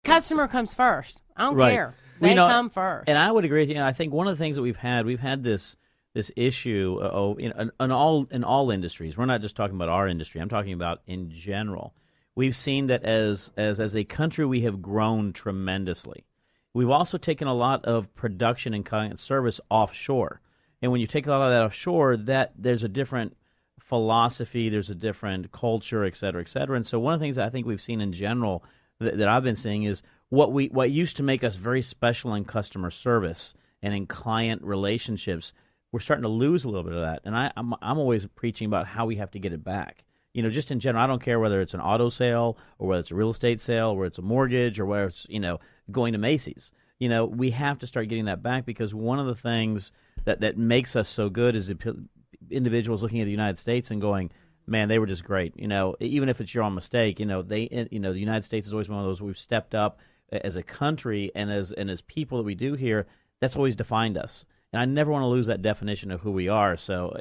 Customer comes first. I don't Right. care. Well, They come first. And I would agree with you. I think one of the things that we've had this issue in all industries. We're not just talking about our industry. I'm talking about in general. We've seen that as a country, we have grown tremendously. We've also taken a lot of production and client service offshore. And when you take a lot of that offshore, that there's a different philosophy, there's a different culture, et cetera, et cetera. And so one of the things that I think we've seen in general that I've been seeing is what used to make us very special in customer service and in client relationships, we're starting to lose a little bit of that. And I'm always preaching about how we have to get it back. Just in general, I don't care whether it's an auto sale or whether it's a real estate sale or whether it's a mortgage or whether it's, going to Macy's. We have to start getting that back, because one of the things that makes us so good is individuals looking at the United States and going, man, they were just great. Even if it's your own mistake, the United States is always one of those we've stepped up as a country and as people that we do here. That's always defined us. And I never want to lose that definition of who we are. So,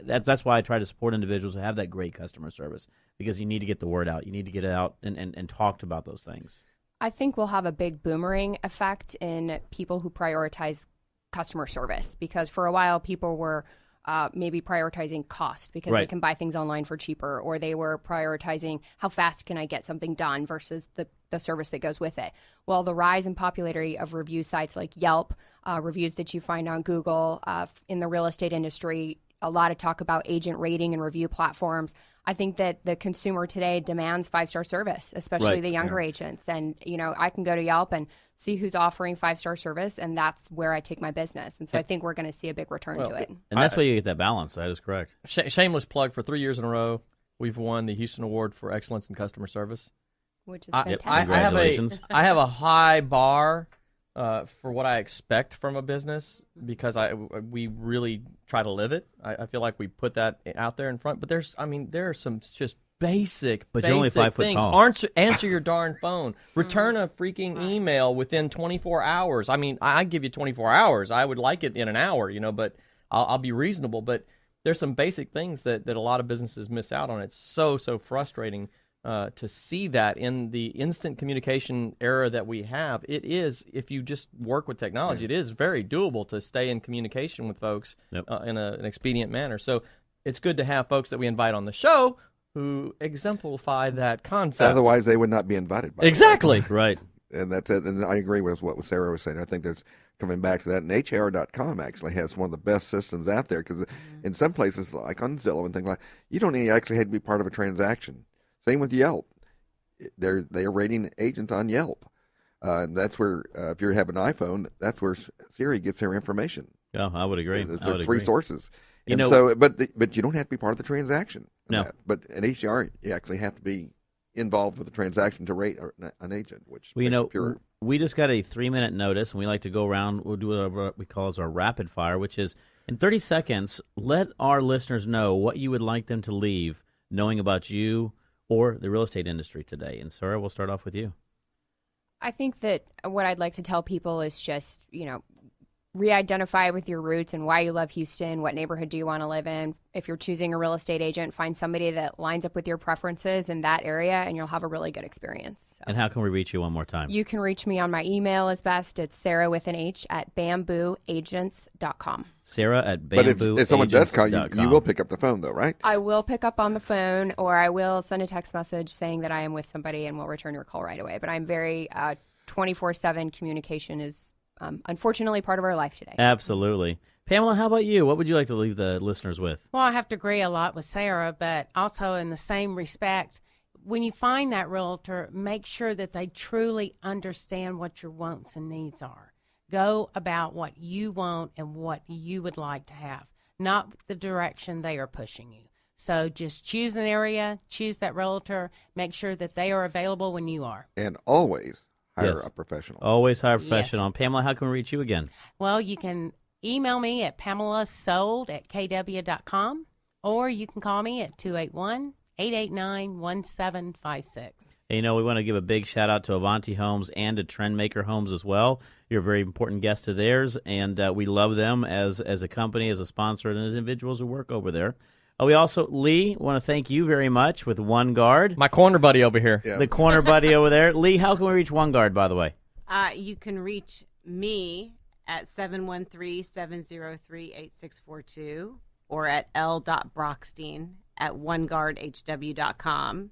that's why I try to support individuals who have that great customer service, because you need to get the word out. You need to get it out and talk about those things. I think we'll have a big boomerang effect in people who prioritize customer service, because for a while people were maybe prioritizing cost because they can buy things online for cheaper, or they were prioritizing how fast can I get something done versus the service that goes with it. Well, the rise in popularity of review sites like Yelp, reviews that you find on Google, in the real estate industry, a lot of talk about agent rating and review platforms. I think that the consumer today demands 5-star service, especially the younger agents. And, I can go to Yelp and see who's offering 5-star service, and that's where I take my business. And so I think we're going to see a big return to it. And that's why you get that balance. That is correct. Shameless plug, for 3 years in a row, we've won the Houston Award for Excellence in Customer Service. Which is fantastic. Congratulations. I have a high bar for what I expect from a business, because we really try to live it. I feel like we put that out there in front. But there are some just basic you're only 5 foot things. tall. Answer your darn phone. Return a freaking email within 24 hours. I give you 24 hours. I would like it in an hour, but I'll be reasonable. But there's some basic things that a lot of businesses miss out on. It's so frustrating to see that in the instant communication era that we have. It is, if you just work with technology, it is very doable to stay in communication with folks in an expedient manner. So it's good to have folks that we invite on the show who exemplify that concept. Otherwise, they would not be invited. Exactly. Right. And that's it. And I agree with what Sarah was saying. I think there's, coming back to that, and HR.com actually has one of the best systems out there, because in some places, like on Zillow and things like, you don't even actually have to be part of a transaction. Same with Yelp. They're rating agents on Yelp. And that's where, if you have an iPhone, that's where Siri gets their information. Yeah, I would agree. There's free sources. But you don't have to be part of the transaction. No. But in HR, you actually have to be involved with the transaction to rate an agent, which pure. We just got a 3-minute notice, and we like to go around. We'll do what we call as our rapid fire, which is in 30 seconds, let our listeners know what you would like them to leave knowing about you or the real estate industry today. And Sarah, we'll start off with you. I think that what I'd like to tell people is just, re-identify with your roots and why you love Houston. What neighborhood do you want to live in? If you're choosing a real estate agent, find somebody that lines up with your preferences in that area, and you'll have a really good experience. So. And how can we reach you one more time? You can reach me on my email is best. It's Sarah with an H at bambooagents.com. Sarah at bambooagents.com. But if someone does call you, you will pick up the phone, though, right? I will pick up on the phone, or I will send a text message saying that I am with somebody, and we'll return your call right away. But I'm very 24/7 communication is unfortunately part of our life today. Absolutely. Pamela, how about you? What would you like to leave the listeners with? Well, I have to agree a lot with Sarah, but also in the same respect, when you find that realtor, make sure that they truly understand what your wants and needs are. Go about what you want and what you would like to have, not the direction they are pushing you. So just choose an area, choose that realtor, make sure that they are available when you are. And always hire a professional. Always hire a professional. Yes. Pamela, how can we reach you again? Well, you can email me at pamelasold@kw.com, or you can call me at 281-889-1756. And, we want to give a big shout-out to Avanti Homes and to Trendmaker Homes as well. You're a very important guest of theirs, and we love them as a company, as a sponsor, and as individuals who work over there. We also, Lee, want to thank you very much with OneGuard. My corner buddy over here. Yeah. The corner buddy over there. Lee, how can we reach OneGuard, by the way? You can reach me at 713-703-8642 or at l.brockstein@oneguardhw.com.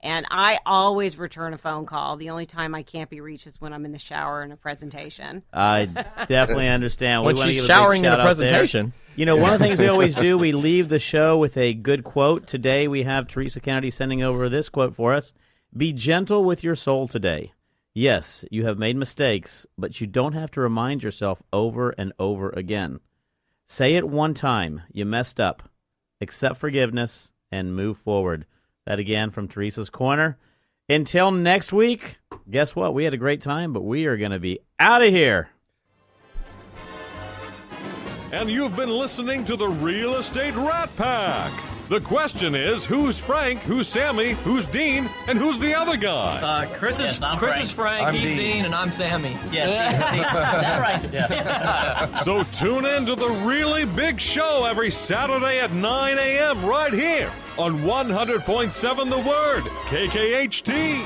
And I always return a phone call. The only time I can't be reached is when I'm in the shower in a presentation. I definitely understand. When We wanna she's give showering a in big a shout-out there. presentation. You know, one of the things we always do, we leave the show with a good quote. Today we have Teresa Kennedy sending over this quote for us. Be gentle with your soul today. Yes, you have made mistakes, but you don't have to remind yourself over and over again. Say it one time, you messed up. Accept forgiveness and move forward. That again from Teresa's Corner. Until next week, guess what? We had a great time, but we are going to be out of here. And you've been listening to the Real Estate Rat Pack. The question is, who's Frank, who's Sammy, who's Dean, and who's the other guy? Chris is I'm Chris Frank. is Frank. I'm He's Dean. Dean, and I'm Sammy. Yes, that right. Yeah. So tune in to the really big show every Saturday at 9 a.m. right here on 100.7 The Word, KKHT.